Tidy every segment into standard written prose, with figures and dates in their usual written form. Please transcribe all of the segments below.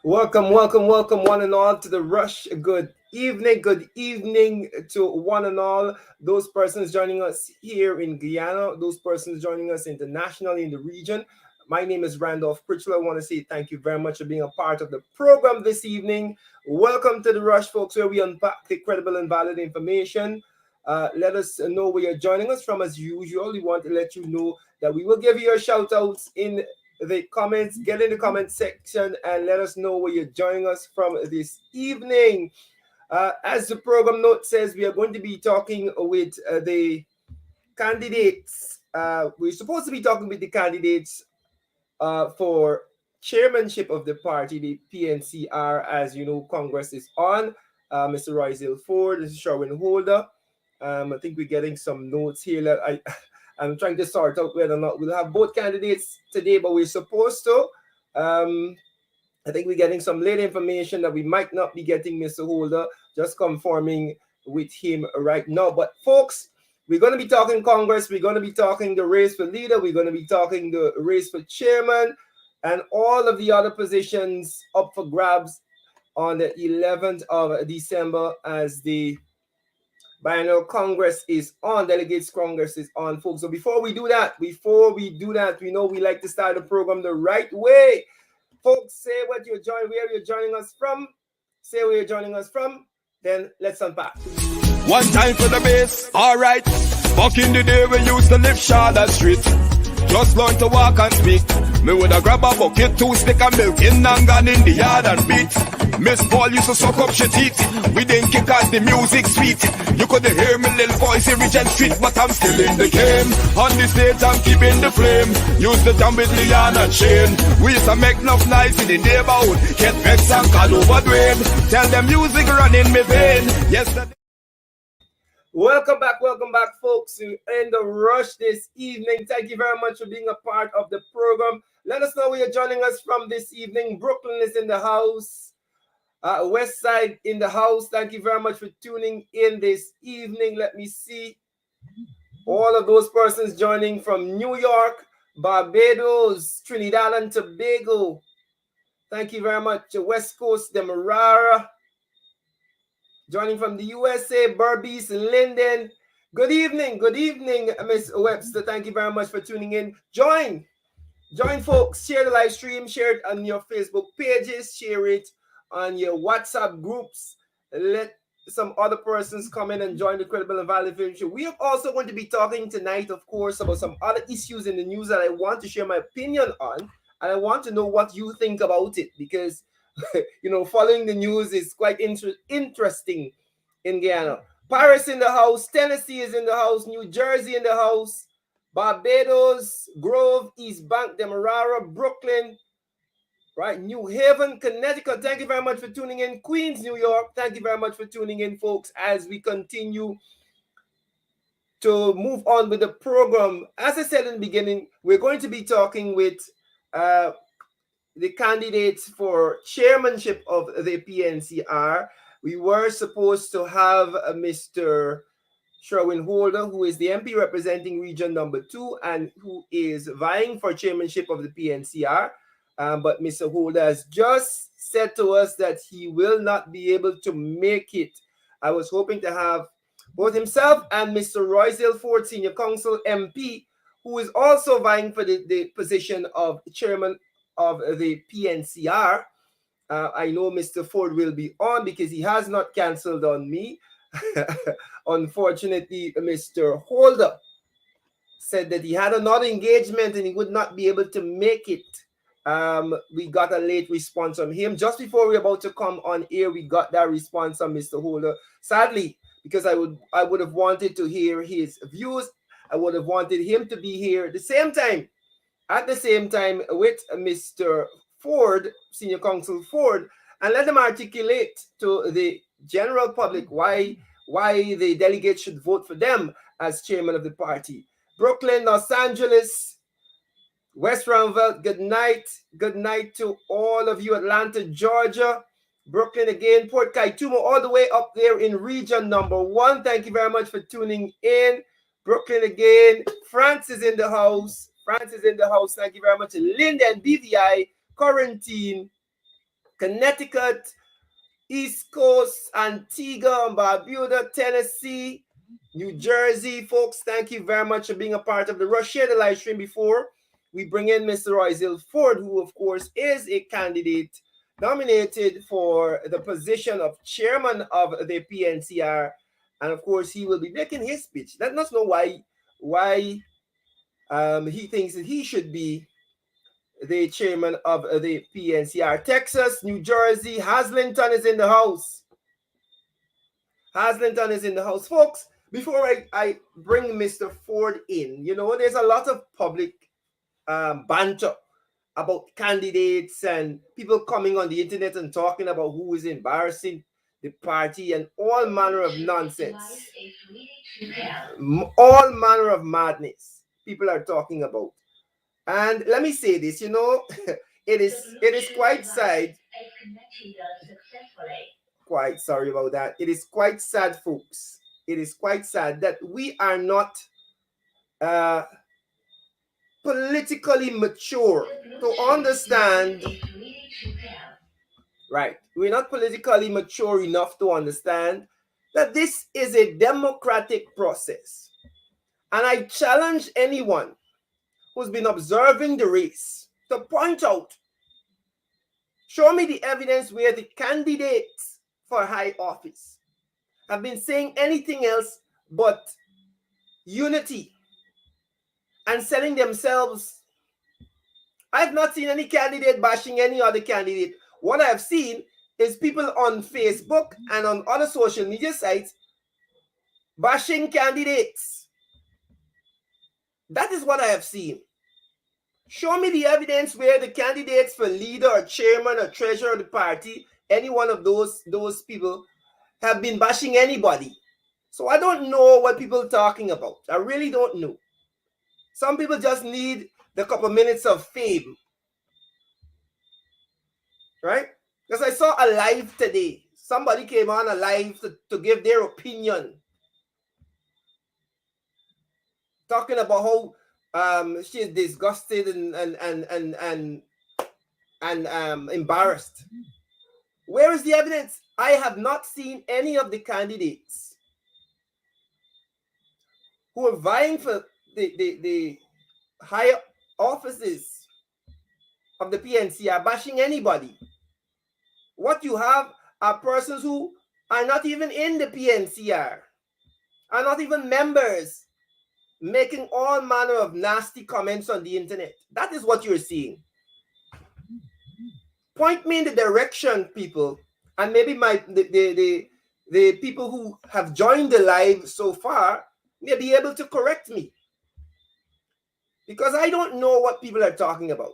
Welcome, one and all, to the Rush. Good evening to one and all. Those persons joining us here in Guyana, those persons joining us internationally in the region. My name is Randolph Pritchell. I want to say thank you very much for being a part of the program this evening. Welcome to the Rush, folks, where we unpack the credible and valid information. Let us know where you're joining us from. As usual, we want to let you know that we will give you your shout outs in the comments. Get in the comment section and let us know where you're joining us from this evening. As the program note says, we are going to be talking with the candidates. We're supposed to be talking with the candidates for chairmanship of the party, the PNCR. As you know, Congress is on. Mr. Roysdale Forde, this is Sherwayne Holder. I think we're getting some notes here that I'm trying to sort out whether or not we'll have both candidates today, but we're supposed to. I think we're getting some late information that we might not be getting Mr. Holder, just confirming with him right now. But folks, we're going to be talking Congress. We're going to be talking the race for leader. We're going to be talking the race for chairman and all of the other positions up for grabs on the 11th of December as the Biennial Congress is on, Delegates Congress is on, folks. So before we do that, we know we like to start the program the right way. Folks, say where you're joining us from. Say where you're joining us from. Then let's unpack. One time for the bass, alright. Back in the day we used to live Charlotte Street. Just learn to walk and speak. Me woulda grab a bucket, 2 stick of milk in and gone in the yard and beat. Miss Paul used to suck up she teeth. We didn't kick as the music sweet. You could hear me little voice in Regent Street, but I'm still in the game. On the stage I'm keeping the flame. Used to jam with Leon and Shane. We used to make enough noise in the neighborhood. Get vexed and call over Dwayne. Tell them music running me vein. Yesterday. Welcome back, folks. We're in the Rush this evening. Thank you very much for being a part of the program. Let us know where you're joining us from this evening. Brooklyn is in the house. West Side in the house. Thank you very much for tuning in this evening. Let me see all of those persons joining from New York, Barbados, Trinidad and Tobago. Thank you very much. West Coast, Demerara. Joining from the USA, Berbice, Linden. Good evening, Miss Webster. Thank you very much for tuning in. Join, folks. Share the live stream. Share it on your Facebook pages. Share it on your WhatsApp groups. Let some other persons come in and join the Credible and Valid Information. We are also going to be talking tonight, of course, about some other issues in the news that I want to share my opinion on, and I want to know what you think about it, because following the news is quite interesting in Guyana. Paris in the house, Tennessee is in the house, New Jersey in the house, Barbados, Grove, East Bank, Demerara, Brooklyn, right? New Haven, Connecticut. Thank you very much for tuning in. Queens, New York. Thank you very much for tuning in, folks, as we continue to move on with the program. As I said in the beginning, we're going to be talking with the candidates for chairmanship of the PNCR. We were supposed to have Mr. Sherwayne Holder, who is the MP representing Region Number 2 and who is vying for chairmanship of the PNCR. But Mr. Holder has just said to us that he will not be able to make it. I was hoping to have both himself and Mr. Roysdale Forde, Senior Council MP, who is also vying for the position of chairman of the PNCR. I know Mr. Forde will be on because he has not canceled on me. Unfortunately, Mr. Holder said that he had another engagement and he would not be able to make it. We got a late response from him. Just before we were about to come on air, we got that response from Mr. Holder. Sadly, because I would have wanted to hear his views. I would have wanted him to be here at the same time with Mr. Forde, Senior Counsel Forde, and let them articulate to the general public why the delegates should vote for them as chairman of the party. Brooklyn, Los Angeles, West Roundville, good night. Good night to all of you. Atlanta, Georgia, Brooklyn again, Port Kaitumo, all the way up there in Region Number 1. Thank you very much for tuning in. Brooklyn again. France is in the house. Thank you very much. Linden, BVI, Quarantine, Connecticut, East Coast, Antigua and Barbuda, Tennessee, New Jersey. Folks, thank you very much for being a part of the Rush. Share the live stream before we bring in Mr. Roysdale Forde, who, of course, is a candidate nominated for the position of chairman of the PNCR. And, of course, he will be making his speech. Let us know why he thinks that he should be the chairman of the PNCR. Texas, New Jersey, Haslington is in the house. Haslington is in the house. Folks, before I bring Mr. Forde in, you know, there's a lot of public banter about candidates and people coming on the internet and talking about who is embarrassing the party and all manner of nonsense. All manner of madness people are talking about. And let me say this, you know, it is quite sad. Quite sorry about that. It is quite sad, folks. It is quite sad that we are not politically mature to understand. Right. We're not politically mature enough to understand that this is a democratic process. And I challenge anyone who's been observing the race to point out, show me the evidence where the candidates for high office have been saying anything else but unity and selling themselves. I've not seen any candidate bashing any other candidate. What I've seen is people on Facebook and on other social media sites bashing candidates. That is what I have seen. Show me the evidence where the candidates for leader or chairman or treasurer of the party, any one of those people, have been bashing anybody. So I don't know what people are talking about. I really don't know. Some people just need the couple minutes of fame. Right? Because I saw a live today. Somebody came on a live to give their opinion. Talking about how she is disgusted and embarrassed. Where is the evidence? I have not seen any of the candidates who are vying for the higher offices of the PNCR bashing anybody. What you have are persons who are not even in the PNCR, are not even members, making all manner of nasty comments on the internet. That is what you're seeing. Point me in the direction, people, and maybe the people who have joined the live so far may be able to correct me. Because I don't know what people are talking about.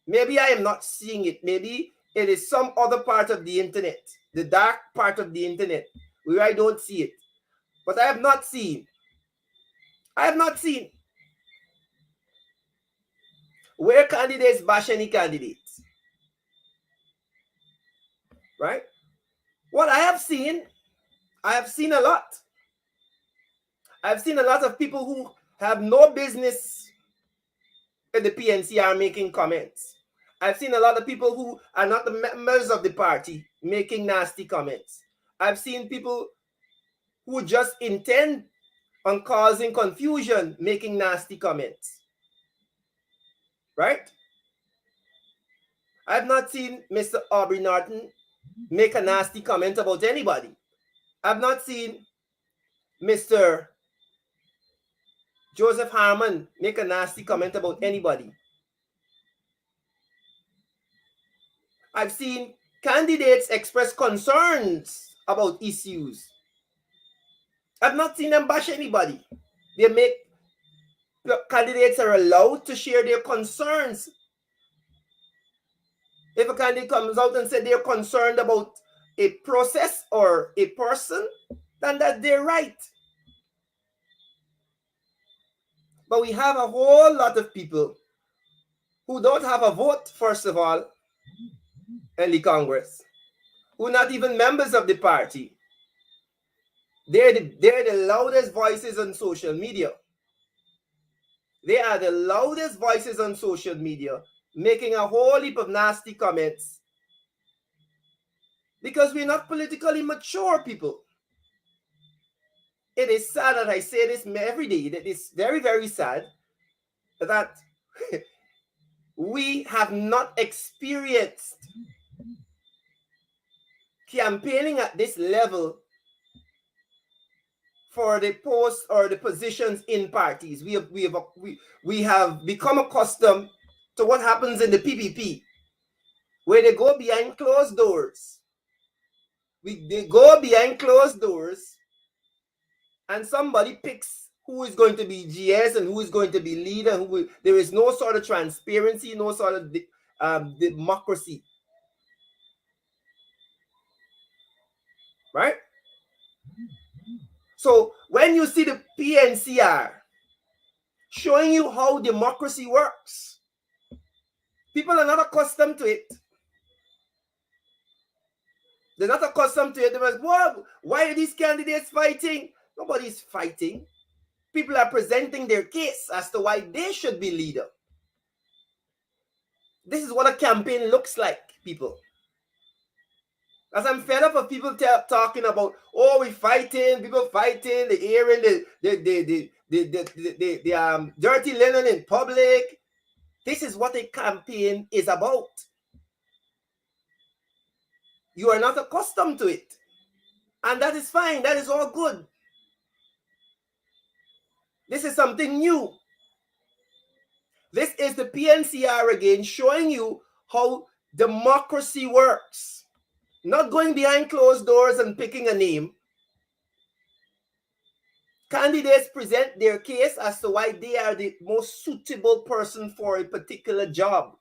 Maybe I am not seeing it. Maybe it is some other part of the internet, the dark part of the internet, where I don't see it. But I have not seen where candidates bash any candidates. Right? What I have seen a lot. I've seen a lot of people who have no business in the PNCR making comments. I've seen a lot of people who are not the members of the party making nasty comments. I've seen people who just intend on causing confusion making nasty comments. Right? I've not seen Mr. Aubrey Norton make a nasty comment about anybody. I've not seen Mr. Joseph Harmon make a nasty comment about anybody. I've seen candidates express concerns about issues. I've not seen them bash anybody. Candidates are allowed to share their concerns. If a candidate comes out and says they're concerned about a process or a person, then that's their right. But we have a whole lot of people who don't have a vote, first of all, in the Congress, who are not even members of the party. They're the loudest voices on social media. They are the loudest voices on social media, making a whole heap of nasty comments because we're not politically mature, people. It is sad that I say this every day. That it's very, very sad that we have not experienced campaigning at this level for the posts or the positions in parties. We have become accustomed to what happens in the PPP, where they go behind closed doors. They go behind closed doors, and somebody picks who is going to be GS and who is going to be leader. There is no sort of transparency, no sort of democracy. Right? So when you see the PNCR showing you how democracy works, people are not accustomed to it. They're not accustomed to it. They're like, whoa, why are these candidates fighting? Nobody's fighting. People are presenting their case as to why they should be leader. This is what a campaign looks like, people. As I'm fed up of people talking about, oh, we're fighting, people fighting, the airing, the dirty linen in public. This is what a campaign is about. You are not accustomed to it. And that is fine. That is all good. This is something new. This is the PNCR again showing you how democracy works. Not going behind closed doors and picking a name. Candidates present their case as to why they are the most suitable person for a particular job.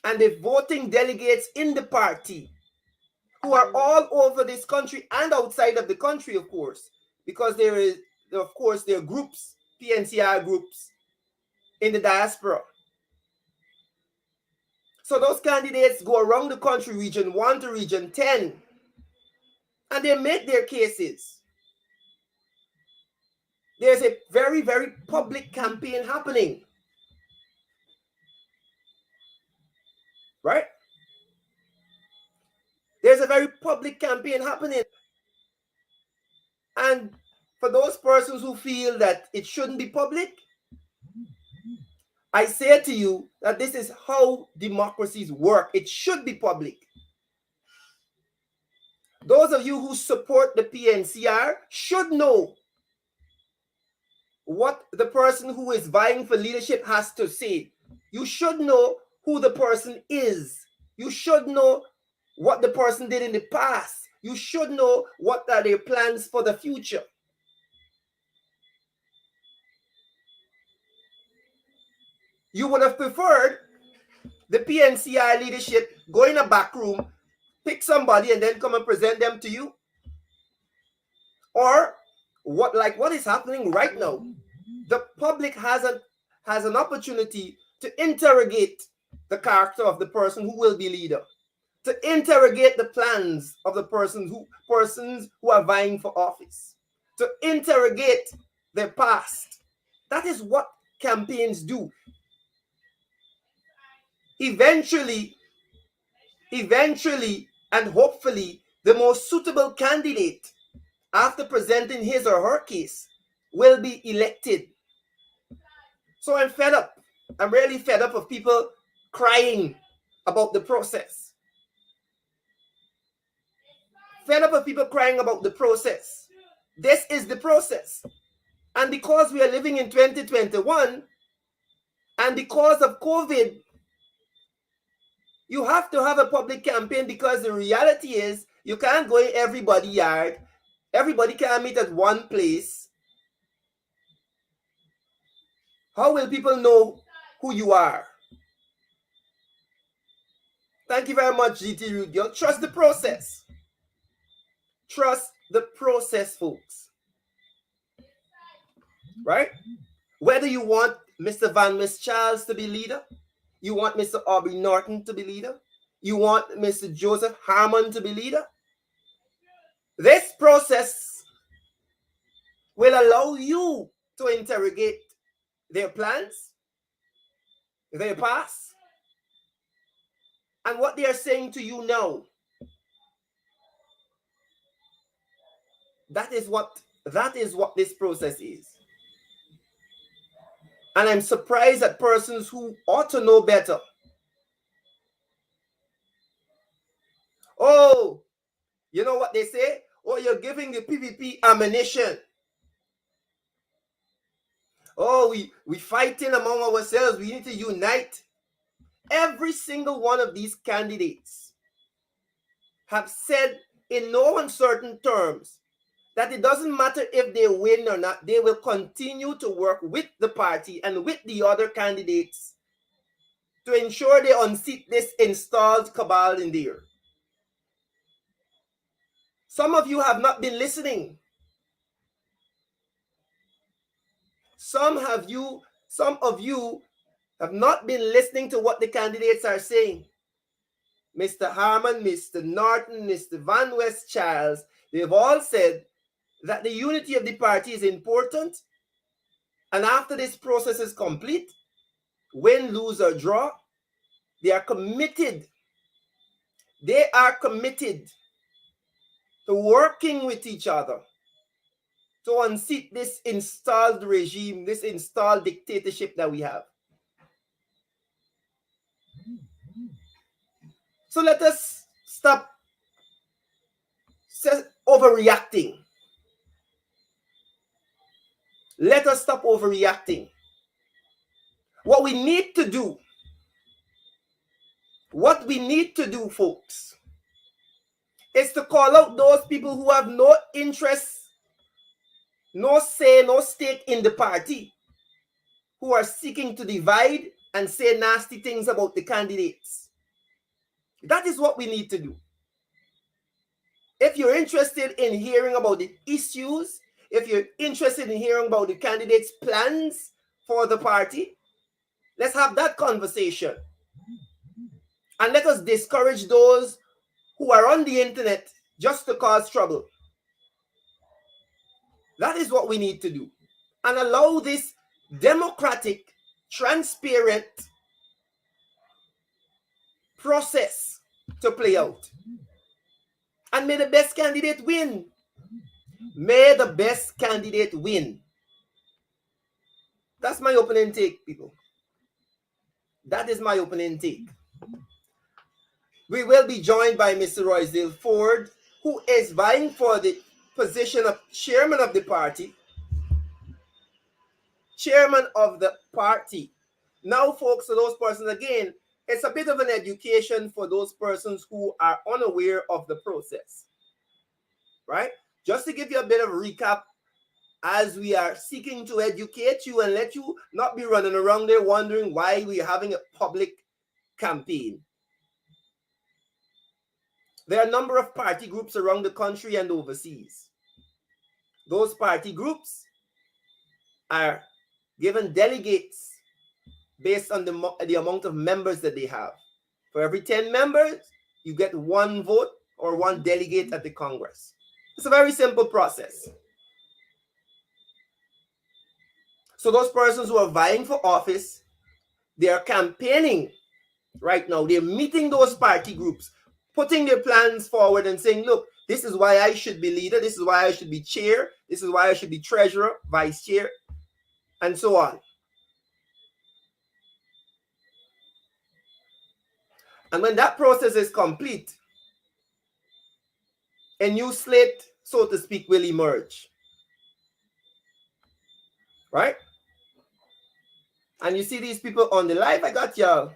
And the voting delegates in the party, who are all over this country and outside of the country, of course, because there are groups, PNCR groups in the diaspora. So those candidates go around the country, region 1 to region 10, and they make their cases. There's a very, very public campaign happening. Right? There's a very public campaign happening. And for those persons who feel that it shouldn't be public, I say to you that this is how democracies work. It should be public. Those of you who support the PNCR should know what the person who is vying for leadership has to say. You should know who the person is. You should know what the person did in the past. You should know what are their plans for the future. You would have preferred the PNCR leadership go in a back room, pick somebody, and then come and present them to you? Or what is happening right now? The public has an opportunity to interrogate the character of the person who will be leader, to interrogate the plans of the persons who are vying for office, to interrogate their past. That is what campaigns do. Eventually, and hopefully, the most suitable candidate, after presenting his or her case, will be elected. So I'm fed up. I'm really fed up of people crying about the process. Fed up of people crying about the process. This is the process. And because we are living in 2021, and because of COVID, you have to have a public campaign, because the reality is you can't go in everybody's yard. Everybody can't meet at one place. How will people know who you are? Thank you very much, GT Root Girl. Trust the process. Trust the process, folks. Right? Whether you want Mr. Van Miss Charles to be leader, you want Mr. Aubrey Norton to be leader, you want Mr. Joseph Harmon to be leader, this process will allow you to interrogate their plans, their past, And what they are saying to you now, that is what this process is. And I'm surprised at persons who ought to know better. Oh, you know what they say? Oh, you're giving the PPP ammunition. Oh, we fighting among ourselves. We need to unite. Every single one of these candidates have said in no uncertain terms that it doesn't matter if they win or not, they will continue to work with the party and with the other candidates to ensure they unseat this installed cabal in there. Some of you have not been listening. Some of you have not been listening to what the candidates are saying. Mr. Harman, Mr. Norton, Mr. Van West Charles, they've all said that the unity of the party is important. And after this process is complete, win, lose, or draw, they are committed. They are committed to working with each other to unseat this installed regime, this installed dictatorship that we have. So let us stop overreacting. Let us stop overreacting. What we need to do, folks, is to call out those people who have no interest, no say, no stake in the party, who are seeking to divide and say nasty things about the candidates. That is what we need to do. If you're interested in hearing about the issues, if you're interested in hearing about the candidates' plans for the party, let's have that conversation. And let us discourage those who are on the internet just to cause trouble. That is what we need to do. And allow this democratic, transparent process to play out. And may the best candidate win. May the best candidate win. That's my opening take, people. That is my opening take. We will be joined by Mr. Roysdale Forde, who is vying for the position of chairman of the party. Chairman of the party. Now, folks, to those persons, again, it's a bit of an education for those persons who are unaware of the process. Right? Just to give you a bit of a recap, as we are seeking to educate you and let you not be running around there wondering why we are having a public campaign. There are a number of party groups around the country and overseas. Those party groups are given delegates based on the amount of members that they have. For every 10 members, you get one vote or one delegate at the Congress. It's a very simple process. So those persons who are vying for office, they are campaigning right now. They're meeting those party groups, putting their plans forward and saying, look, this is why I should be leader. This is why I should be chair. This is why I should be treasurer, vice chair, and so on. And when that process is complete, a new slate, so to speak, will emerge. Right? And you see these people on the live, I got y'all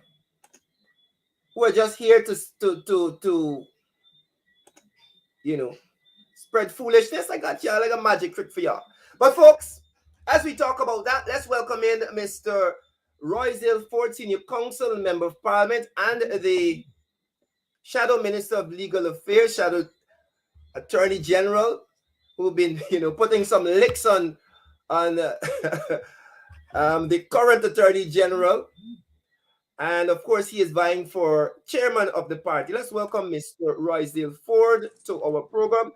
who are just here to spread foolishness. I got y'all like a magic trick for y'all. But folks, as we talk about that, let's welcome in Mr. Roysdale Forde, Senior Counsel, Member of Parliament, and the Shadow Minister of Legal Affairs, Shadow Attorney General, who've been, putting some licks on the current Attorney General. And of course, he is vying for chairman of the party. Let's welcome Mr. Roysdale Forde to our program.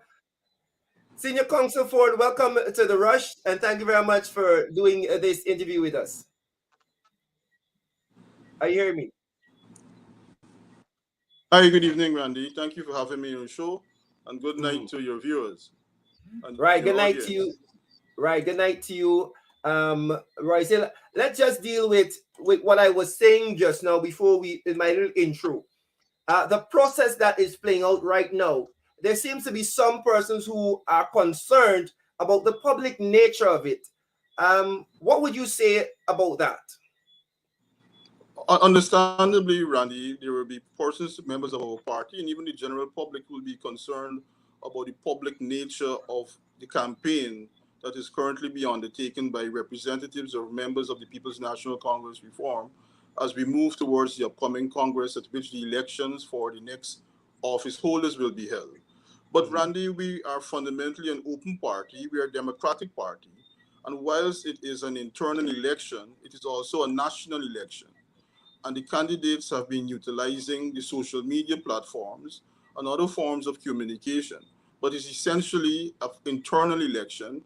Senior Counsel Forde, welcome to The Rush, and thank you very much for doing this interview with us. Are you hearing me? Hi, good evening, Randy. Thank you for having me on your show, and good night Mhm. to your viewers and your Right. Good night audience. to you. Right. Good night to you, Roysdale. Let's just deal with what I was saying just now before we in my little intro. The process that is playing out right now. There seems to be some persons who are concerned about the public nature of it. What would you say about that? Understandably, Randy, there will be persons, members of our party, and even the general public will be concerned about the public nature of the campaign that is currently being undertaken by representatives or members of the People's National Congress Reform as we move towards the upcoming Congress at which the elections for the next office holders will be held. But Mhm. Randy, we are fundamentally an open party. We are a democratic party. And whilst it is an internal election, it is also a national election, and the candidates have been utilizing the social media platforms and other forms of communication. But it's essentially an internal election,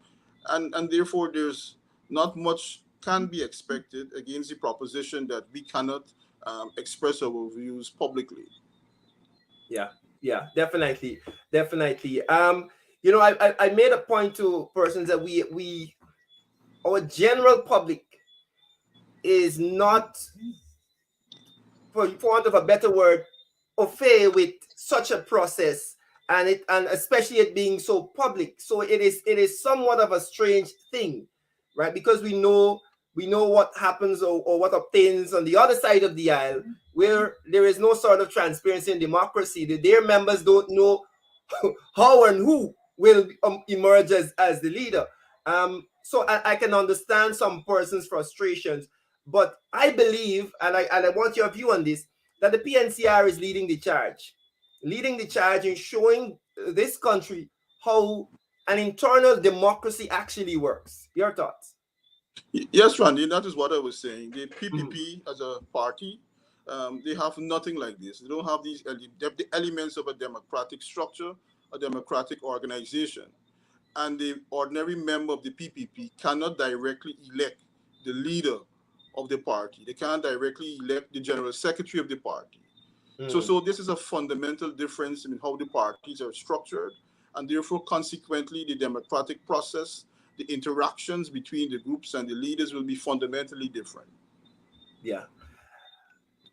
and therefore there's not much can be expected against the proposition that we cannot express our views publicly. Yeah, yeah, definitely, definitely. I made a point to persons that we our general public is not, for want of a better word, au fait with such a process, and especially it being so public. So it is somewhat of a strange thing, right? Because we know what happens, or what obtains on the other side of the aisle, where there is no sort of transparency in democracy. Their members don't know how and who will emerge as the leader. So I can understand some person's frustrations, but I believe, and I want your view on this, that the PNCR is leading the charge in showing this country how an internal democracy actually works. Your thoughts? Yes, Randy, that is what I was saying. The Mhm. PPP as a party, they have nothing like this. They don't have the elements of a democratic structure, a democratic organization. And the ordinary member of the PPP cannot directly elect the leader of the party. They cannot directly elect the general secretary of the party. Mm. So this is a fundamental difference in how the parties are structured, and therefore, consequently, the democratic process, the interactions between the groups and the leaders will be fundamentally different. Yeah.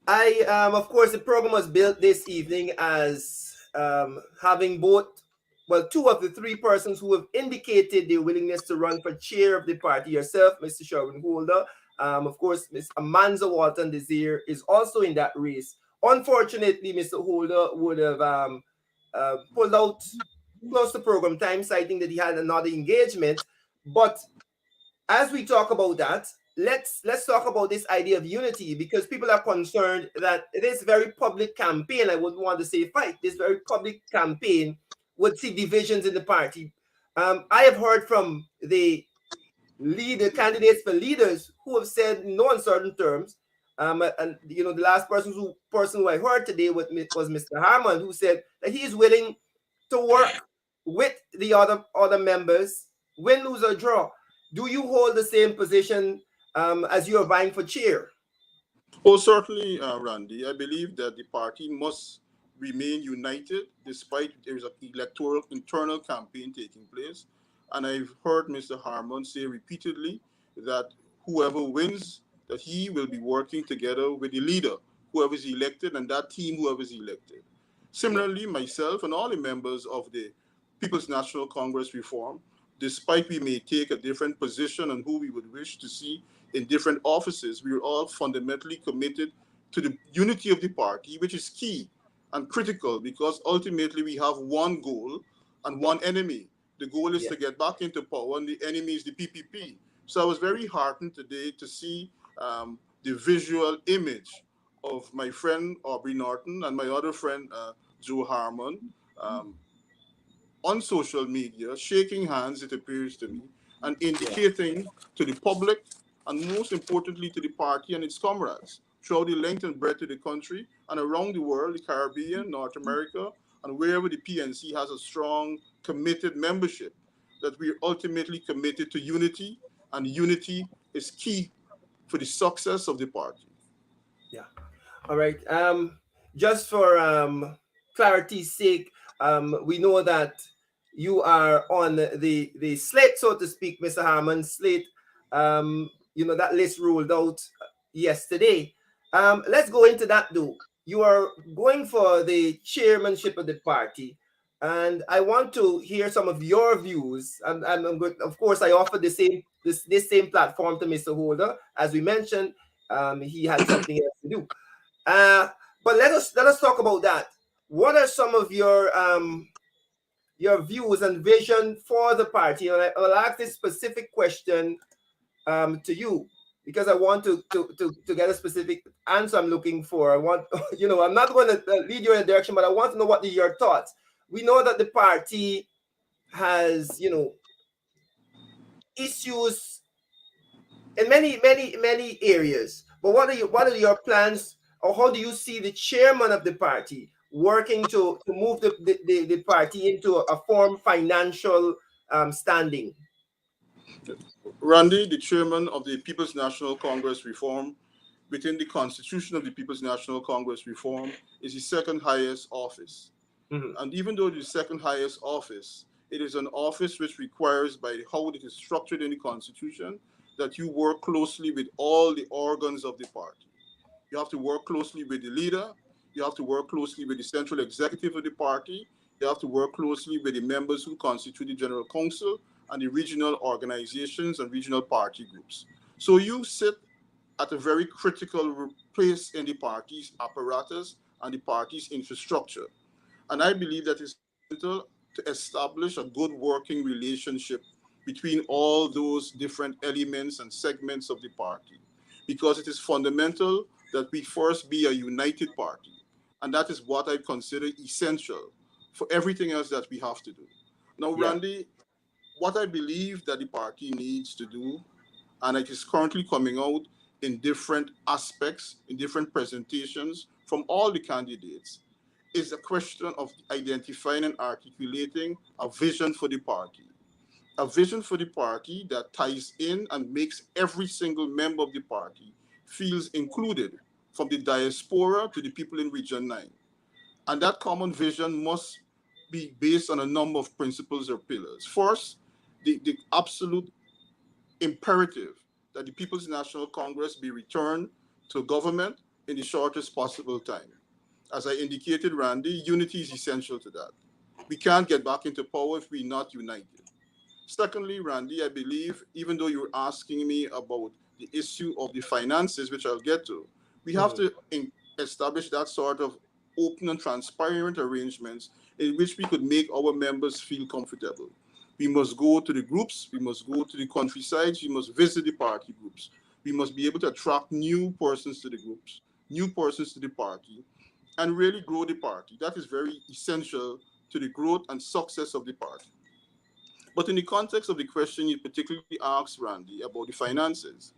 Of course, the program was built this evening as having both, well, two of the three persons who have indicated their willingness to run for chair of the party. Yourself, Mr. Sherwayne Holder. Of course, Ms. Amanza Walton Desir is also in that race. Unfortunately, Mr. Holder would have pulled out close to program time, citing that he had another engagement. But as we talk about that, let's talk about this idea of unity, because people are concerned that this very public campaign, I wouldn't want to say fight, this very public campaign would see divisions in the party. I have heard from the leader candidates for leaders who have said in no uncertain terms. And the last person who I heard today was Mr. Harmon, who said that he is willing to work with the other members, win, lose, or draw. Do you hold the same position as you are vying for chair? Oh, certainly, Randy. I believe that the party must remain united despite there is an electoral internal campaign taking place. And I've heard Mr. Harmon say repeatedly that whoever wins, that he will be working together with the leader, whoever is elected, and that team, whoever is elected. Yeah, Similarly, myself and all the members of the People's National Congress Reform, despite we may take a different position on who we would wish to see in different offices, we are all fundamentally committed to the unity of the party, which is key and critical because ultimately we have one goal and one enemy. The goal is yeah, to get back into power, and the enemy is the PPP. So I was very heartened today to see the visual image of my friend Aubrey Norton and my other friend Joe Harmon um, on social media, shaking hands, it appears to me, and yeah, indicating to the public, and most importantly to the party and its comrades, throughout the length and breadth of the country and around the world, the Caribbean, North America, and wherever the PNC has a strong, committed membership, that we are ultimately committed to unity, and unity is key for the success of the party. yeah. All right. just for clarity's sake, we know that you are on the slate, so to speak, Mr. Harmon slate. That list ruled out yesterday. Let's go into that though. You are going for the chairmanship of the party, and I want to hear some of your views. I'm good. Of course, I offer this same platform to Mr. Holder, as we mentioned. He had something else to do. Uh, but let us talk about that. What are some of your views and vision for the party? And I'll ask this specific question to you because I want to get a specific answer I'm looking for. I want I'm not going to lead you in a direction, but I want to know what are your thoughts. We know that the party has issues in many areas. But what are your plans, or how do you see the chairman of the party working to move the party into a form financial standing? Randy, the chairman of the People's National Congress Reform, within the Constitution of the People's National Congress Reform, is the second highest office. Mhm. And even though it is the second highest office, it is an office which requires, by how it is structured in the Constitution, that you work closely with all the organs of the party. You have to work closely with the leader. You have to work closely with the central executive of the party. You have to work closely with the members who constitute the General Council and the regional organizations and regional party groups. So you sit at a very critical place in the party's apparatus and the party's infrastructure. And I believe that it's fundamental to establish a good working relationship between all those different elements and segments of the party, because it is fundamental that we first be a united party. And that is what I consider essential for everything else that we have to do. Now, Yeah. Randy, what I believe that the party needs to do, and it is currently coming out in different aspects, in different presentations from all the candidates, is a question of identifying and articulating a vision for the party. A vision for the party that ties in and makes every single member of the party feels included, from the diaspora to the people in Region 9. And that common vision must be based on a number of principles or pillars. First, the absolute imperative that the People's National Congress be returned to government in the shortest possible time. As I indicated, Randy, unity is essential to that. We can't get back into power if we're not united. Secondly, Randy, I believe, even though you're asking me about the issue of the finances, which I'll get to, we have Mhm. to establish that sort of open and transparent arrangements in which we could make our members feel comfortable. We must go to the groups, we must go to the countrysides, we must visit the party groups. We must be able to attract new persons to the groups, new persons to the party, and really grow the party. That is very essential to the growth and success of the party. But in the context of the question you particularly asked, Randy, about the finances,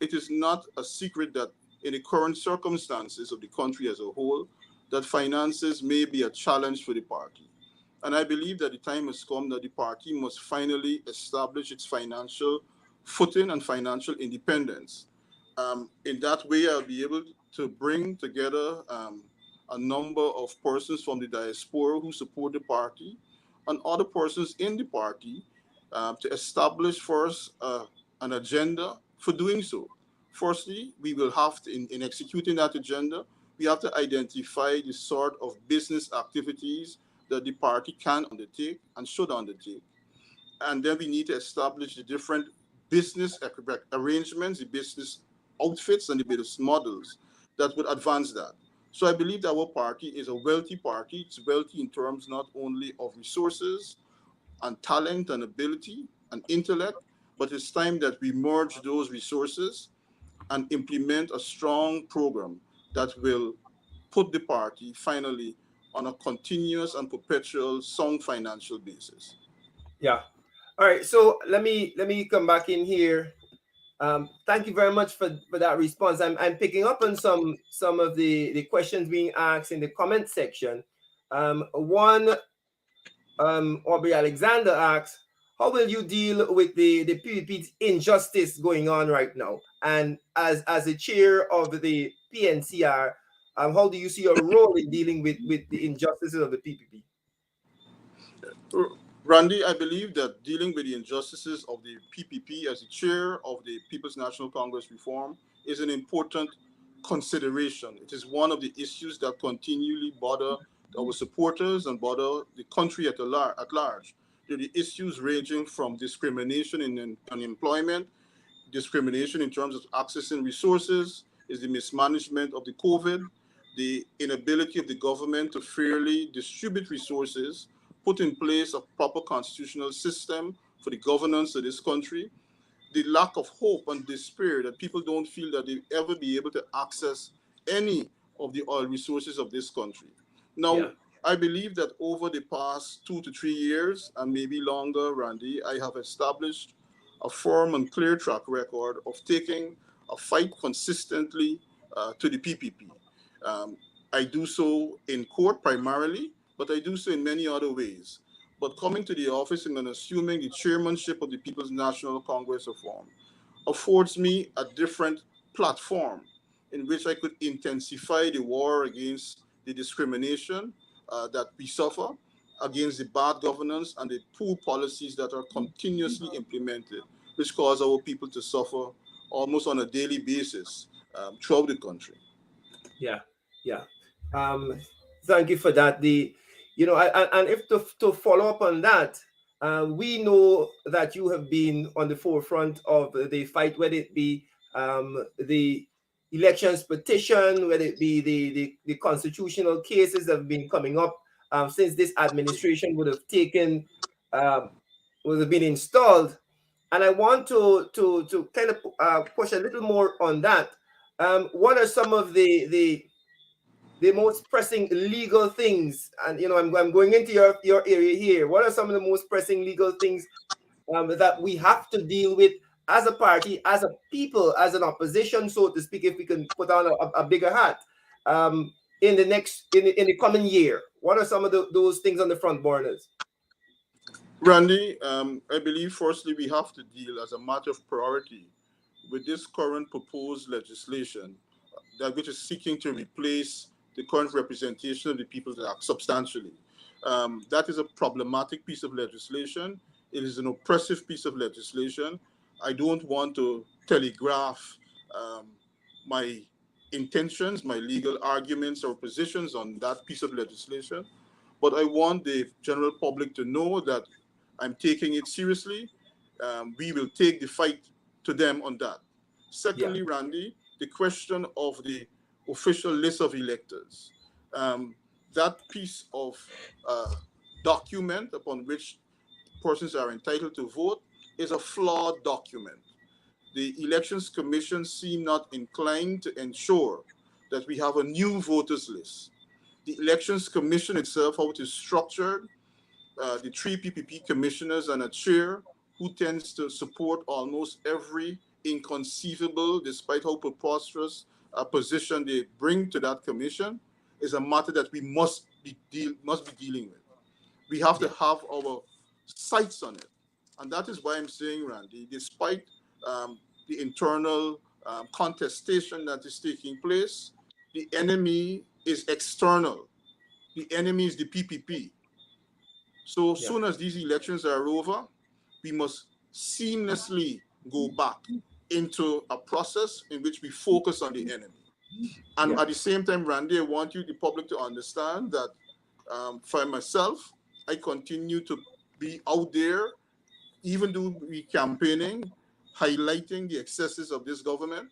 it is not a secret that in the current circumstances of the country as a whole, that finances may be a challenge for the party. And I believe that the time has come that the party must finally establish its financial footing and financial independence. In that way, I'll be able to bring together a number of persons from the diaspora who support the party and other persons in the party to establish first an agenda for doing so. Firstly, we will have to, in executing that agenda, we have to identify the sort of business activities that the party can undertake and should undertake. And then we need to establish the different business arrangements, the business outfits, and the business models that would advance that. So I believe that our party is a wealthy party. It's wealthy in terms not only of resources and talent and ability and intellect, but it's time that we merge those resources and implement a strong program that will put the party finally on a continuous and perpetual sound financial basis. Yeah. All right. So let me come back in here. Thank you very much for that response. I'm picking up on some of the questions being asked in the comment section. One, Aubrey Alexander asks, how will you deal with the PVP's injustice going on right now? And as the chair of the PNCR, How do you see your role in dealing with the injustices of the PPP? Randy, I believe that dealing with the injustices of the PPP as the chair of the People's National Congress Reform is an important consideration. It is one of the issues that continually bother our supporters and bother the country at large. They're the issues ranging from discrimination in unemployment, discrimination in terms of accessing resources, is the mismanagement of the COVID, the inability of the government to fairly distribute resources, put in place a proper constitutional system for the governance of this country, the lack of hope and despair that people don't feel that they'll ever be able to access any of the oil resources of this country. Now, Yeah. I believe that over the past 2 to 3 years, and maybe longer, Randy, I have established a firm and clear track record of taking a fight consistently to the PPP. Um, I do so in court primarily, but I do so in many other ways. But coming to the office and assuming the chairmanship of the People's National Congress Reform affords me a different platform in which I could intensify the war against the discrimination that we suffer, against the bad governance and the poor policies that are continuously implemented, which cause our people to suffer almost on a daily basis throughout the country. Yeah, yeah. Um, Thank you for that. And if to follow up on that, we know that you have been on the forefront of the fight, whether it be the elections petition, whether it be the constitutional cases that have been coming up since this administration um, would have been installed. And I want to kind of push a little more on that. What are some of the most pressing legal things? And I'm going into your area here. What are some of the most pressing legal things that we have to deal with as a party, as a people, as an opposition, so to speak, if we can put on a bigger hat in the coming year? What are some of those things on the front burners? Randy, I believe firstly we have to deal as a matter of priority with this current proposed legislation that which is seeking to replace the current representation of the People's Act substantially. That is a problematic piece of legislation. It is an oppressive piece of legislation. I don't want to telegraph my intentions, my legal arguments or positions on that piece of legislation, but I want the general public to know that I'm taking it seriously. We will take the fight to them on that. Yeah, Secondly, Randy, the question of the official list of electors. That piece of document upon which persons are entitled to vote is a flawed document. The Elections Commission seem not inclined to ensure that we have a new voters list. The Elections Commission itself, how it is structured, the three PPP commissioners and a chair who tends to support almost every inconceivable, despite how preposterous a position they bring to that commission, is a matter that we must be dealing with. We have to yeah, have our sights on it, and that is why I'm saying, Randy, despite the internal contestation that is taking place, the enemy is external. The enemy is the PPP. So yeah, soon as these elections are over, we must seamlessly go back into a process in which we focus on the enemy. And yeah, at the same time, Randy, I want you, the public, to understand that for myself, I continue to be out there, even though we campaigning, highlighting the excesses of this government.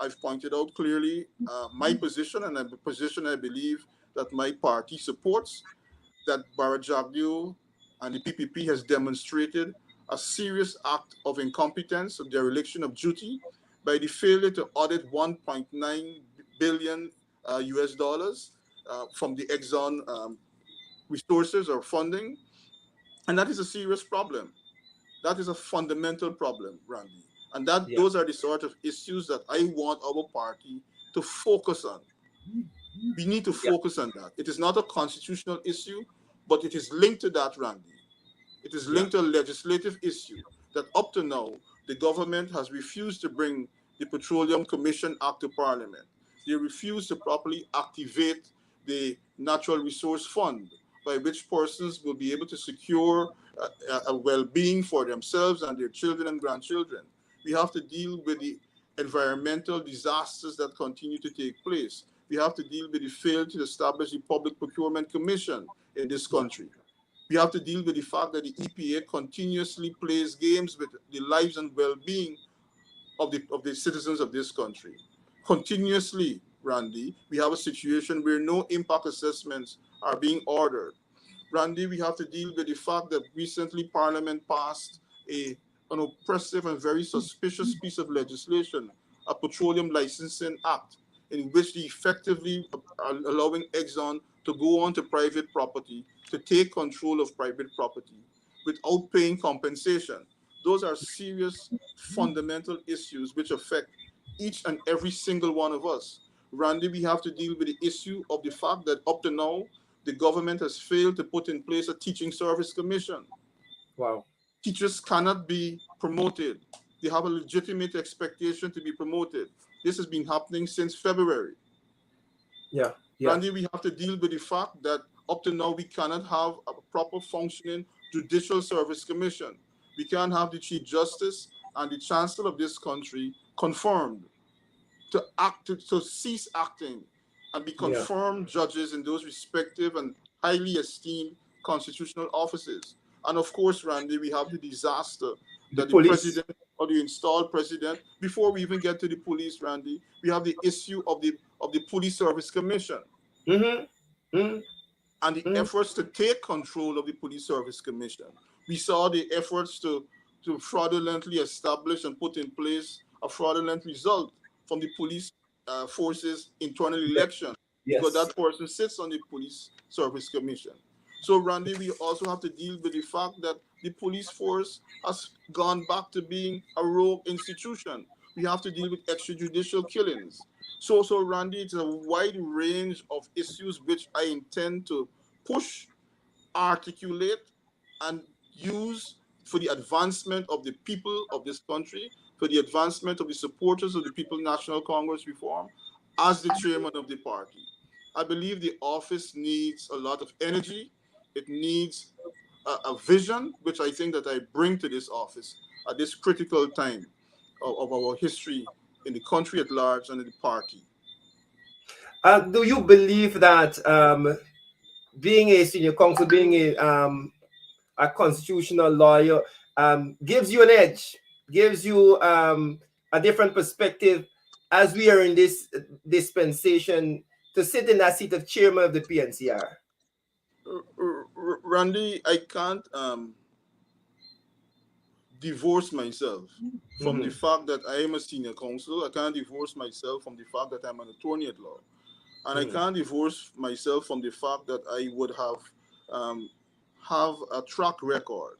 I've pointed out clearly my position and the position I believe that my party supports, that Barajagio and the PPP has demonstrated a serious act of incompetence, of dereliction of duty, by the failure to audit 1.9 billion US dollars from the Exxon resources or funding. And that is a serious problem. That is a fundamental problem, Randy. And yeah, those are the sort of issues that I want our party to focus on. We need to yeah, focus on that. It is not a constitutional issue, but it is linked to that, Randy. It is yeah, linked to a legislative issue that up to now, the government has refused to bring the Petroleum Commission Act to Parliament. They refuse to properly activate the natural resource fund by which persons will be able to secure a well-being for themselves and their children and grandchildren. We have to deal with the environmental disasters that continue to take place. We have to deal with the failure to establish the Public Procurement Commission in this country. We have to deal with the fact that the EPA continuously plays games with the lives and well-being of the citizens of this country. Continuously, Randy, we have a situation where no impact assessments are being ordered. Randy, we have to deal with the fact that recently Parliament passed an oppressive and very suspicious piece of legislation, a Petroleum Licensing Act, in which they effectively are allowing Exxon to go on to private property, to take control of private property without paying compensation. Those are serious fundamental issues which affect each and every single one of us. Randy, we have to deal with the issue of the fact that up to now, the government has failed to put in place a teaching service commission. Wow. Teachers cannot be promoted. They have a legitimate expectation to be promoted. This has been happening since February. Yeah. Randy, we have to deal with the fact that up to now, we cannot have a proper functioning judicial service commission. We can't have the Chief Justice and the Chancellor of this country confirmed to cease acting and be confirmed judges in those respective and highly esteemed constitutional offices. And of course, Randy, we have the disaster that the president or the installed president, before we even get to the police, Randy, we have the issue of the Police Service Commission. And the efforts to take control of the Police Service Commission. We saw the efforts to fraudulently establish and put in place a fraudulent result from the police force's internal election, because that person sits on the Police Service Commission. So, Randy, we also have to deal with the fact that the police force has gone back to being a rogue institution. We have to deal with extrajudicial killings. So, Randy, it's a wide range of issues which I intend to push, articulate, and use for the advancement of the people of this country, for the advancement of the supporters of the People's National Congress reform, as the chairman of the party. I believe the office needs a lot of energy. It needs a vision, which I think that I bring to this office at this critical time of our history in the country at large and in the party. Do you believe that being a senior counsel, being a constitutional lawyer, gives you an edge, gives you a different perspective as we are in this dispensation to sit in that seat of chairman of the PNCR? Randy, I can't divorce myself from the fact that I am a senior counsel. I can't divorce myself from the fact that I'm an attorney at law. And I can't divorce myself from the fact that I would have a track record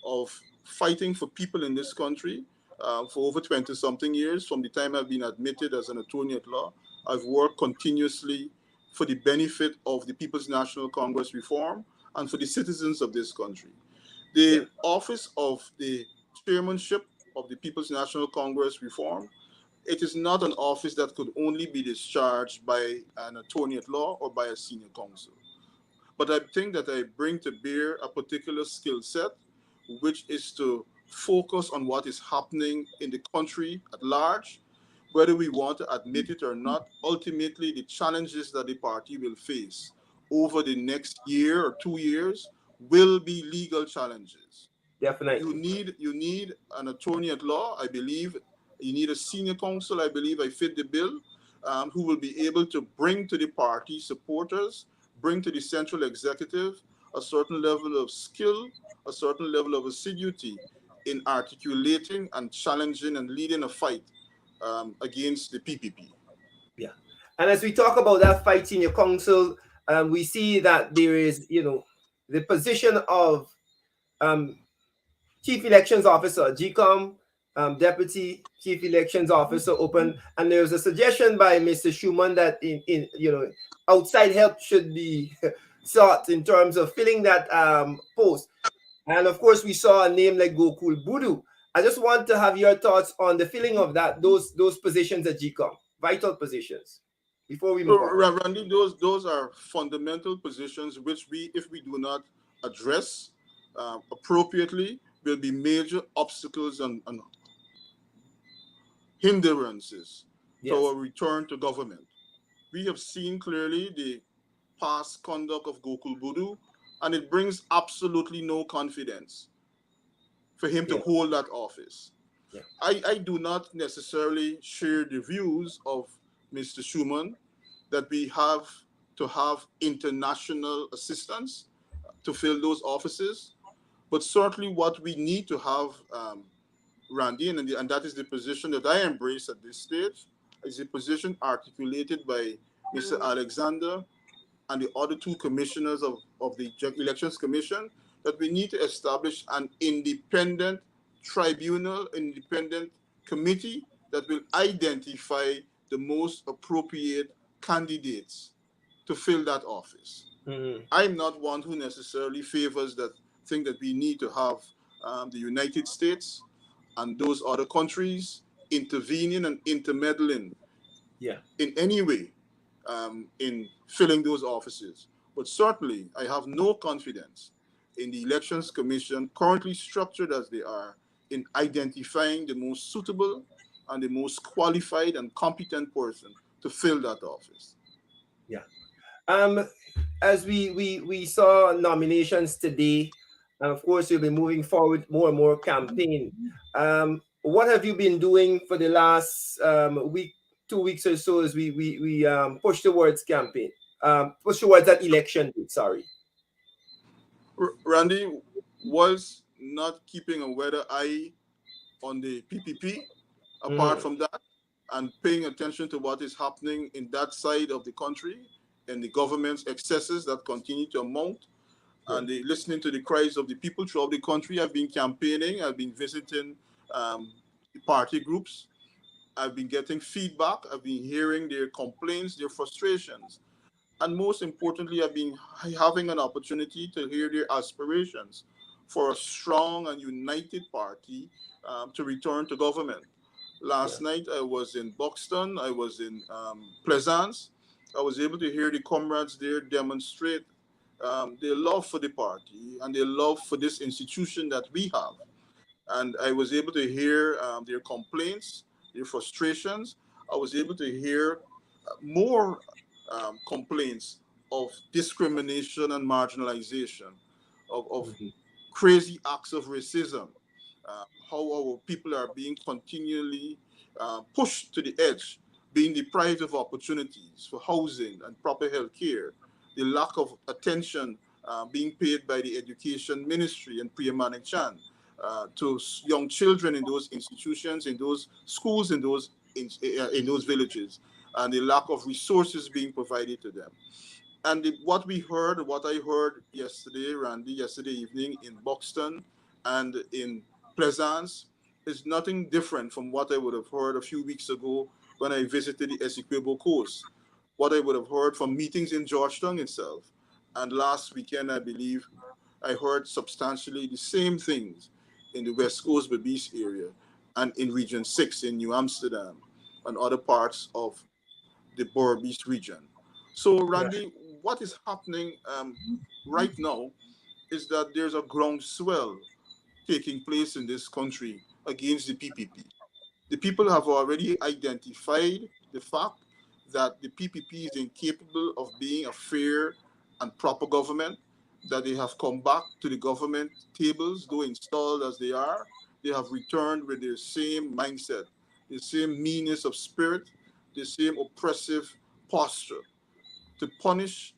of fighting for people in this country for over 20-something years. From the time I've been admitted as an attorney at law, I've worked continuously for the benefit of the People's National Congress reform and for the citizens of this country. The office of the chairmanship of the People's National Congress reform, it is not an office that could only be discharged by an attorney at law or by a senior counsel. But I think that I bring to bear a particular skill set, which is to focus on what is happening in the country at large, whether we want to admit it or not. Ultimately, the challenges that the party will face over the next year or 2 years will be legal challenges. Definitely. You need an attorney at law, I believe. You need a senior counsel, I believe I fit the bill, who will be able to bring to the party supporters, bring to the central executive a certain level of skill, a certain level of assiduity in articulating and challenging and leading a fight against the PPP. Yeah. And as we talk about that fight, senior counsel, we see that there is, the position of Chief Elections Officer, GCOM, Deputy Chief Elections Officer open, and there's a suggestion by Mr. Schumann that outside help should be sought in terms of filling that post. And of course, we saw a name like Gokul Budu. I just want to have your thoughts on the filling of those positions at GCOM, vital positions. before we So, move on? Randy, those are fundamental positions which we, if we do not address appropriately, will be major obstacles and hindrances to Yes. our return to government. We have seen clearly the past conduct of Gokul Budu, and it brings absolutely no confidence for him to Yeah. hold that office. Yeah. I do not necessarily share the views of Mr. Schuman that we have to have international assistance to fill those offices, but certainly what we need to have, Randy, and that is the position that I embrace at this stage, is a position articulated by Mr. Alexander and the other two commissioners of the Elections Commission, that we need to establish an independent tribunal, independent committee that will identify the most appropriate candidates to fill that office. Mm-hmm. I'm not one who necessarily favors that, think that we need to have the United States and those other countries intervening and intermeddling Yeah. in any way in filling those offices. But certainly, I have no confidence in the Elections Commission, currently structured as they are, in identifying the most suitable and the most qualified and competent person to fill that office. Yeah. Um, as we saw nominations today, and of course you'll be moving forward more and more campaign. What have you been doing for the last week, 2 weeks or so as we push towards campaign, push towards that election date? Sorry. Randy was not keeping a weather eye on the PPP, apart Mm-hmm. from that, and paying attention to what is happening in that side of the country and the government's excesses that continue to amount, Yeah. and listening to the cries of the people throughout the country. I've been campaigning, I've been visiting party groups, I've been getting feedback, I've been hearing their complaints, their frustrations, and most importantly, I've been having an opportunity to hear their aspirations for a strong and united party to return to government. Yeah. Last night I was in Buxton, I was in Pleasance. I was able to hear the comrades there demonstrate their love for the party and their love for this institution that we have. And I was able to hear their complaints, their frustrations. I was able to hear more complaints of discrimination and marginalization, of Mm-hmm. crazy acts of racism, how our people are being continually pushed to the edge, being deprived of opportunities for housing and proper health care, the lack of attention being paid by the education ministry and Priya Manik Chan to young children in those institutions, in those schools, in those villages, and the lack of resources being provided to them. And what we heard, what I heard yesterday, Randy, yesterday evening in Buxton and in Pleasance, is nothing different from what I would have heard a few weeks ago when I visited the Essequibo Coast, what I would have heard from meetings in Georgetown itself. And last weekend, I believe, I heard substantially the same things in the West Coast Berbice area and in Region 6 in New Amsterdam and other parts of the Berbice region. So, Yeah. Randy, what is happening right now is that there's a groundswell taking place in this country against the PPP. The people have already identified the fact that the PPP is incapable of being a fair and proper government, that they have come back to the government tables, though installed as they are. They have returned with their same mindset, the same meanness of spirit, the same oppressive posture to punish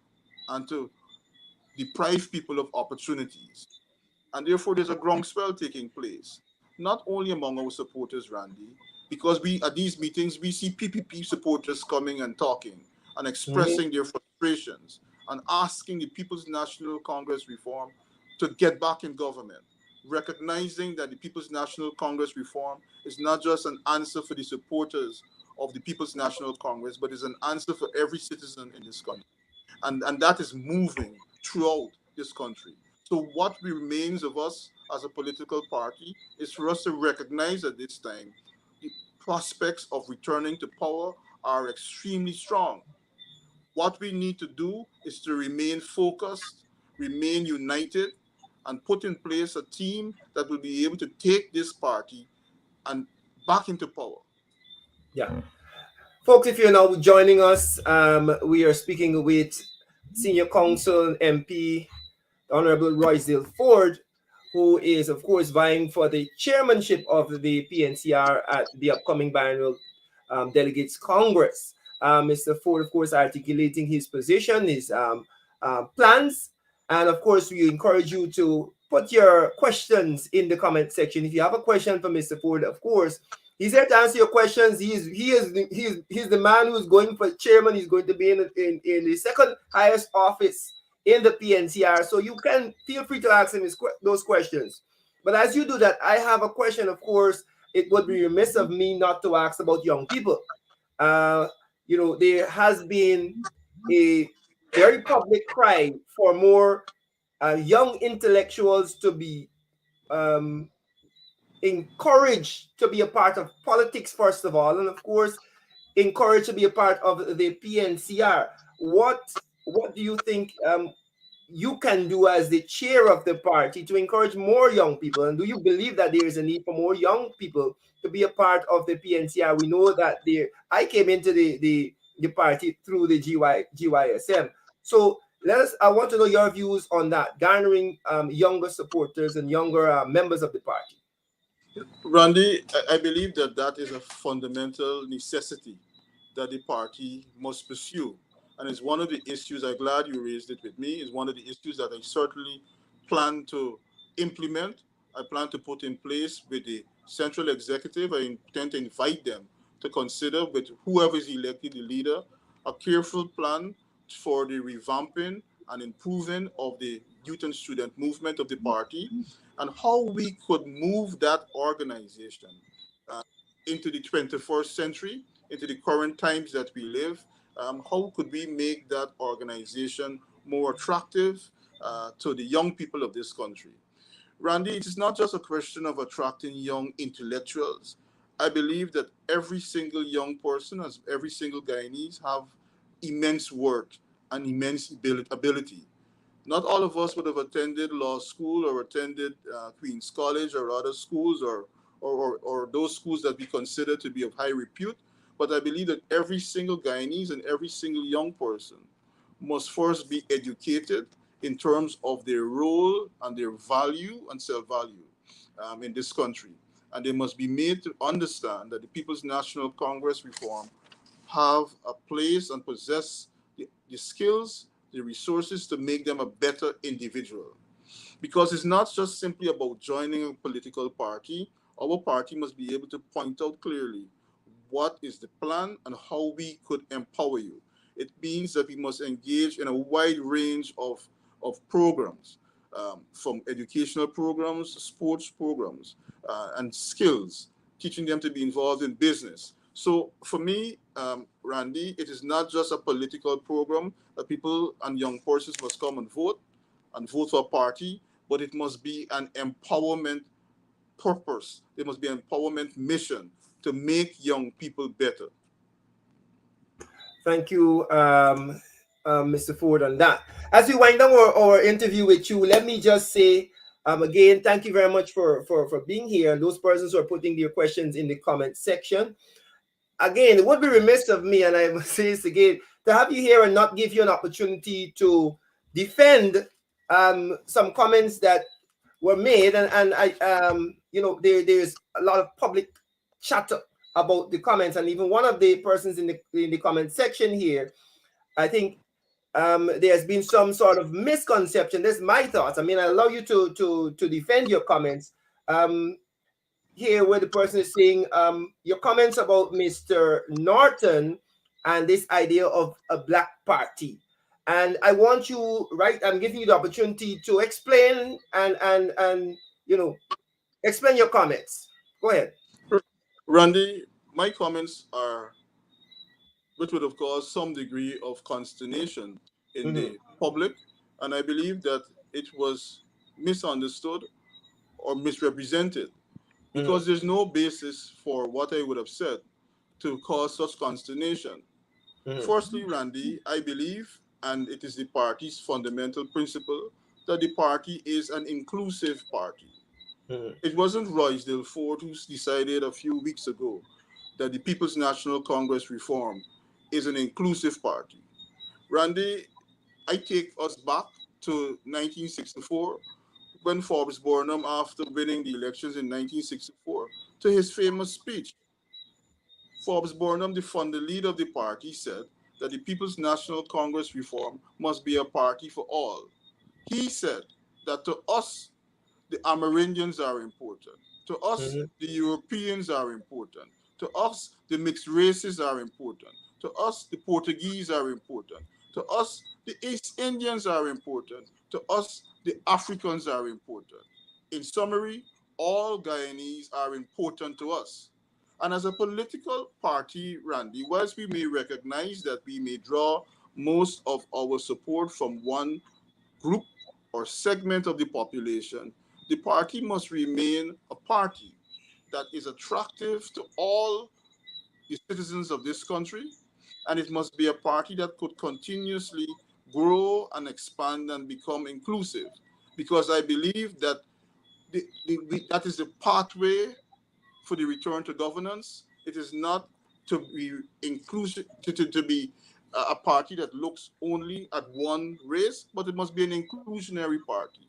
and to deprive people of opportunities. And therefore, there's a groundswell taking place, not only among our supporters, Randy, because we at these meetings we see PPP supporters coming and talking and Mm-hmm. expressing their frustrations and asking the People's National Congress reform to get back in government, recognizing that the People's National Congress reform is not just an answer for the supporters of the People's National Congress, but is an answer for every citizen in this country, and that is moving throughout this country. So what remains of us as a political party is for us to recognize at this time the prospects of returning to power are extremely strong. What we need to do is to remain focused, remain united, and put in place a team that will be able to take this party and back into power. Yeah. Folks, if you're now joining us, we are speaking with Senior Council MP, Honorable Roysdale Forde, who is, of course, vying for the chairmanship of the PNCR at the upcoming biennial Delegates Congress. Mr. Forde, of course, articulating his position, his plans, and of course, we encourage you to put your questions in the comment section. If you have a question for Mr. Forde, of course, he's here to answer your questions. He's the man who's going for chairman. He's going to be in the second highest office in the PNCR. So you can feel free to ask him those questions. But as you do that, I have a question. Of course, it would be remiss of me not to ask about young people. There has been a very public cry for more young intellectuals to be encouraged to be a part of politics, first of all, and of course, encouraged to be a part of the PNCR. What do you think you can do as the chair of the party to encourage more young people? And do you believe that there is a need for more young people to be a part of the PNCR? We know that I came into the party through the GYSM. So I want to know your views on that, garnering younger supporters and younger members of the party. Randy, I believe that that is a fundamental necessity that the party must pursue. And it's one of the issues, I'm glad you raised it with me, it's one of the issues that I certainly plan to implement. I plan to put in place with the central executive. I intend to invite them to consider with whoever is elected the leader, a careful plan for the revamping and improving of the youth and student movement of the party, and how we could move that organization uh, into the 21st century, into the current times that we live. How could we make that organization more attractive to the young people of this country? Randy, it is not just a question of attracting young intellectuals. I believe that every single young person, as every single Guyanese, have immense worth and immense ability. Not all of us would have attended law school or attended Queen's College or other schools or those schools that we consider to be of high repute. But I believe that every single Guyanese and every single young person must first be educated in terms of their role and their value and self-value in this country. And they must be made to understand that the People's National Congress reform have a place and possess the skills, the resources to make them a better individual. Because it's not just simply about joining a political party. Our party must be able to point out clearly what is the plan and how we could empower you. It means that we must engage in a wide range of programs, from educational programs, sports programs, and skills, teaching them to be involved in business. So for me, Randy, it is not just a political program that people and young persons must come and vote for a party, but it must be an empowerment purpose. It must be an empowerment mission to make young people better. Thank you, Mr. Forde, on that. As we wind down our interview with you, let me just say again, thank you very much for being here, and those persons who are putting their questions in the comment section. Again, it would be remiss of me, and I must say this again, to have you here and not give you an opportunity to defend some comments that were made, and I there's a lot of public chatter about the comments, and even one of the persons in the comment section here, I think there's been some sort of misconception. That's my thoughts. I mean, I allow you to defend your comments. Here where the person is saying your comments about Mr. Norton and this idea of a black party. And I want you, right, I'm giving you the opportunity to explain and explain your comments. Go ahead. Randy, my comments are, which would have caused some degree of consternation in the public, and I believe that it was misunderstood or misrepresented, because there's no basis for what I would have said to cause such consternation. Mm-hmm. Firstly, Randy, I believe, and it is the party's fundamental principle, that the party is an inclusive party. Mm-hmm. It wasn't Roysdale Forde who decided a few weeks ago that the People's National Congress Reform is an inclusive party. Randy, I take us back to 1964 when Forbes Burnham, after winning the elections in 1964, to his famous speech. Forbes Burnham, the founder leader of the party, said that the People's National Congress Reform must be a party for all. He said that to us, the Amerindians are important. To us, Mm-hmm. the Europeans are important. To us, the mixed races are important. To us, the Portuguese are important. To us, the East Indians are important. To us, the Africans are important. In summary, all Guyanese are important to us. And as a political party, Randy, whilst we may recognize that we may draw most of our support from one group or segment of the population, the party must remain a party that is attractive to all the citizens of this country, and it must be a party that could continuously grow and expand and become inclusive. Because I believe that that is the pathway for the return to governance. It is not to be inclusive, to be a party that looks only at one race, but it must be an inclusionary party.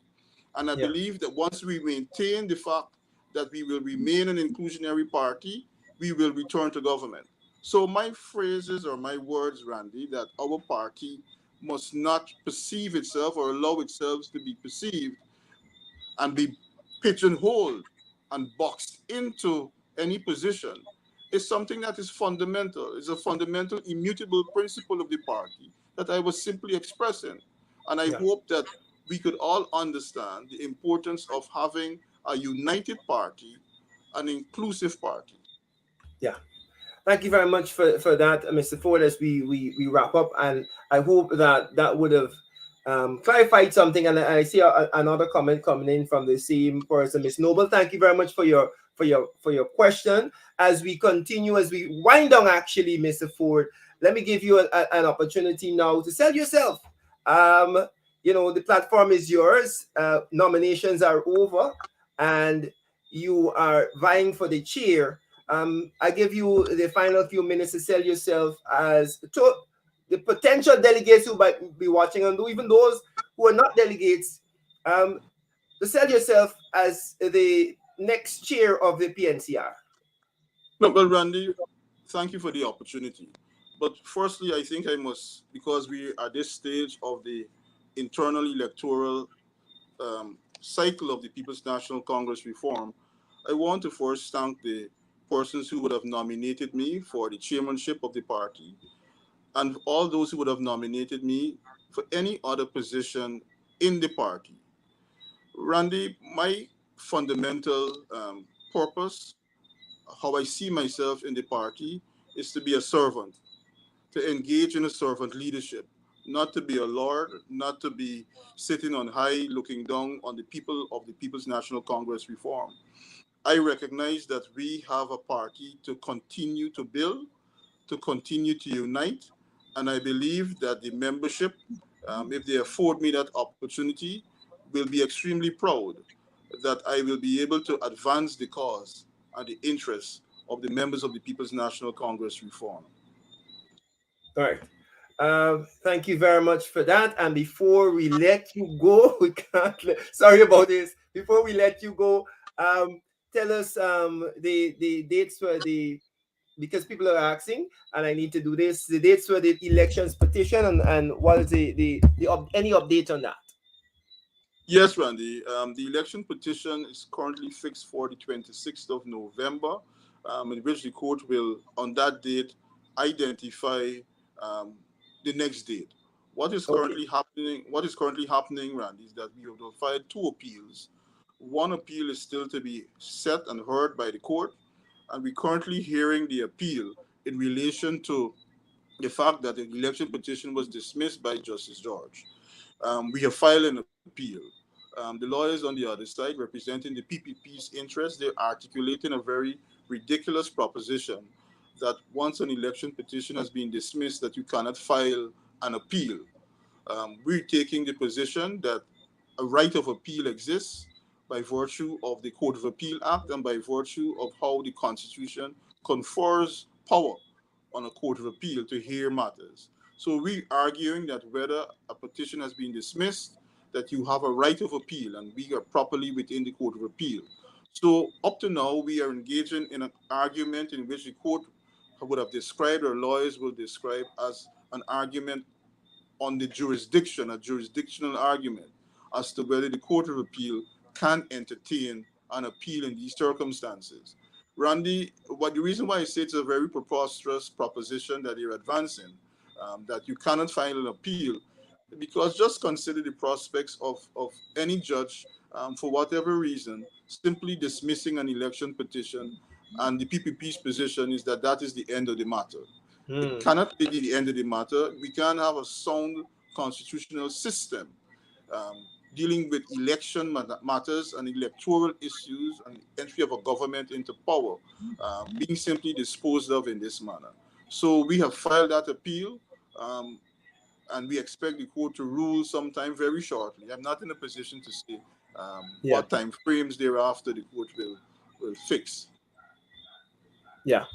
And I Yeah. believe that once we maintain the fact that we will remain an inclusionary party, we will return to government. So my phrases or my words, Randy, that our party must not perceive itself or allow itself to be perceived and be pigeonholed and boxed into any position is something that is fundamental. It's a fundamental, immutable principle of the party that I was simply expressing. And I Yeah. hope that we could all understand the importance of having a united party, an inclusive party. Yeah. Thank you very much for that, Mr. Ford, as we wrap up. And I hope that that would have clarified something. And I see another comment coming in from the same person, Miss Noble. Thank you very much for your question. As we continue, as we wind down, actually, Mr. Ford, let me give you an opportunity now to sell yourself. The platform is yours. Nominations are over, and you are vying for the chair. I give you the final few minutes to sell yourself as to the potential delegates who might be watching, and even those who are not delegates, to sell yourself as the next chair of the PNCR. No, well, Randy, thank you for the opportunity. But firstly, I think I must, because we are at this stage of the internal electoral cycle of the People's National Congress reform, I want to first thank the persons who would have nominated me for the chairmanship of the party and all those who would have nominated me for any other position in the party. Randy, my fundamental purpose, how I see myself in the party, is to be a servant, to engage in a servant leadership, not to be a lord, not to be sitting on high looking down on the people of the People's National Congress reform. I recognize that we have a party to continue to build, to continue to unite, and I believe that the membership, if they afford me that opportunity, will be extremely proud that I will be able to advance the cause and the interests of the members of the People's National Congress reform. All right. Thank you very much for that. And before we let you go, we can't. Sorry about this. Before we let you go, tell us the dates for the, because people are asking, and I need to do this. The dates for the elections petition, and what is any update on that? Yes, Randy. The election petition is currently fixed for the 26th of November, in which the court will, on that date, identify um, the next date. What is Okay. currently happening? What is currently happening, Randy, is that we have filed two appeals. One appeal is still to be set and heard by the court, and we're currently hearing the appeal in relation to the fact that the election petition was dismissed by Justice George. We have filed an appeal. The lawyers on the other side, representing the PPP's interests, they're articulating a very ridiculous proposition that once an election petition has been dismissed, that you cannot file an appeal. We're taking the position that a right of appeal exists by virtue of the Court of Appeal Act and by virtue of how the Constitution confers power on a Court of Appeal to hear matters. So we're arguing that whether a petition has been dismissed, that you have a right of appeal, and we are properly within the Court of Appeal. So up to now, we are engaging in an argument in which the court would have described, or lawyers will describe, as an argument on the jurisdiction, a jurisdictional argument as to whether the Court of Appeal can entertain an appeal in these circumstances. Randy, the reason why I say it's a very preposterous proposition that you're advancing, that you cannot file an appeal, because just consider the prospects of any judge, for whatever reason, simply dismissing an election petition, and the PPP's position is that that is the end of the matter. It cannot be the end of the matter. We can have a sound constitutional system dealing with election matters and electoral issues and entry of a government into power being simply disposed of in this manner. So we have filed that appeal, and we expect the court to rule sometime very shortly. I'm not in a position to say what time frames thereafter the court will fix. Yeah.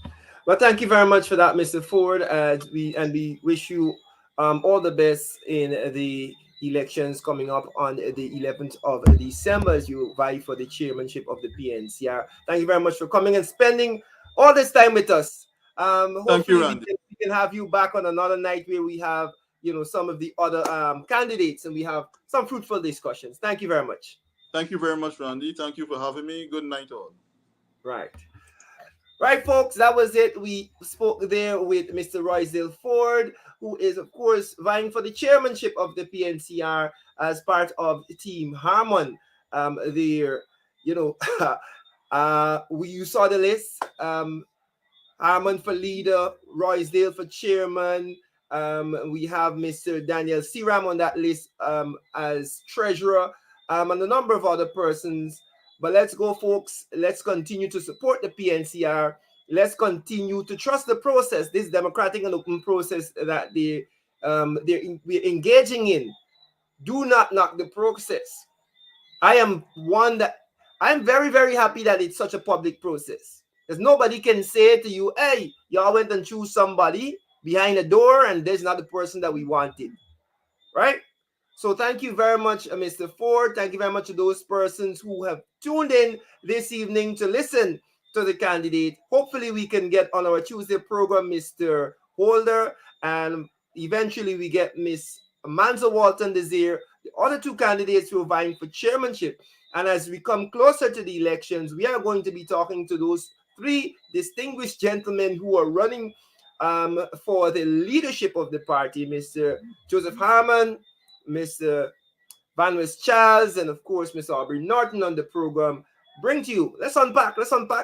Well, thank you very much for that, Mr. Forde. We wish you all the best in the elections coming up on the 11th of December as you vie for the chairmanship of the PNCR. Thank you very much for coming and spending all this time with us. Thank you, Randy. We can have you back on another night where we have, some of the other candidates, and we have some fruitful discussions. Thank you very much. Thank you very much, Randy. Thank you for having me. Good night, all. Right, folks, that was it. We spoke there with Mr. Roysdale Forde, who is, of course, vying for the chairmanship of the PNCR as part of Team Harmon. You saw the list. Harmon for leader, Roysdale for chairman. We have Mr. Daniel Siram on that list as treasurer, and a number of other persons. But let's go, folks. Let's continue to support the PNCR. Let's continue to trust the process, this democratic and open process that we're engaging in. Do not knock the process. I'm very, very happy that it's such a public process. Because nobody can say to you, hey, y'all went and choose somebody behind a door and there's not the person that we wanted. Right? So thank you very much, Mr. Forde. Thank you very much to those persons who have tuned in this evening to listen to the candidate. Hopefully we can get on our Tuesday program Mr. Holder, and eventually we get Miss Manzo Walton Desir, the other two candidates who are vying for chairmanship. And as we come closer to the elections, we are going to be talking to those three distinguished gentlemen who are running for the leadership of the party, Mr. Joseph Harmon, Mr. Van West Charles, and of course Mr. Aubrey Norton on the program. Bring to you. Let's unpack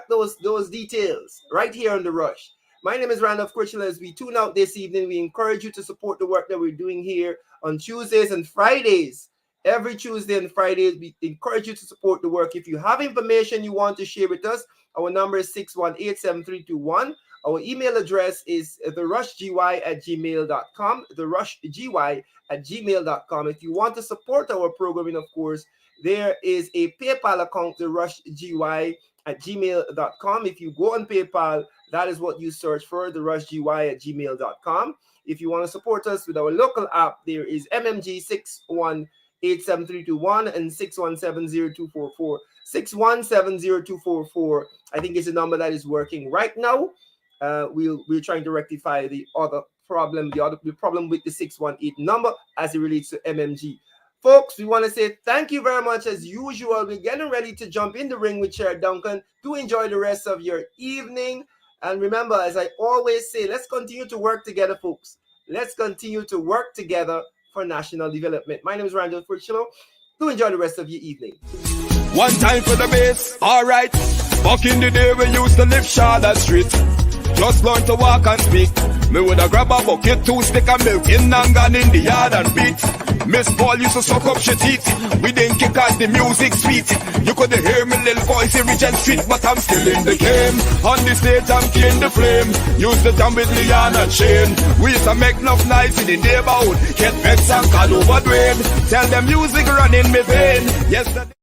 those details right here on The Rush. My name is Randolph Critchell. As we tune out this evening, we encourage you to support the work that we're doing here on Tuesdays and Fridays. Every Tuesday and Friday, we encourage you to support the work. If you have information you want to share with us, our number is 618-7321. Our email address is therushgy@gmail.com, therushgy@gmail.com. If you want to support our programming, of course, there is a PayPal account, therushgy@gmail.com. If you go on PayPal, that is what you search for, therushgy@gmail.com. If you want to support us with our local app, there is MMG 618-7321 and 6170244. 6170244, I think, is the number that is working right now. We're trying to rectify the problem with the 618 number as it relates to MMG. Folks, we want to say thank you very much as usual. We're getting ready to jump in the ring with Chair Duncan. Do enjoy the rest of your evening. And remember, as I always say, let's continue to work together, folks. Let's continue to work together for national development. My name is Randall Fritchlow. Do enjoy the rest of your evening. One time for the bass, alright. Back in the day we used to live Charlotte Street. just learn to walk and speak. Me woulda grab a bucket, 2 stick of milk in and gone in the yard and beat. Miss Paul used to suck up she teeth. We didn't kick cause the music sweet. You could hear me little voice in Regent Street, but I'm still in the game. On the stage I'm killing the flame. Used to jump with Leon and Shane. We used to make enough noise in the neighborhood. Get vexed and call over Dwayne. Tell them music running me vein. Yesterday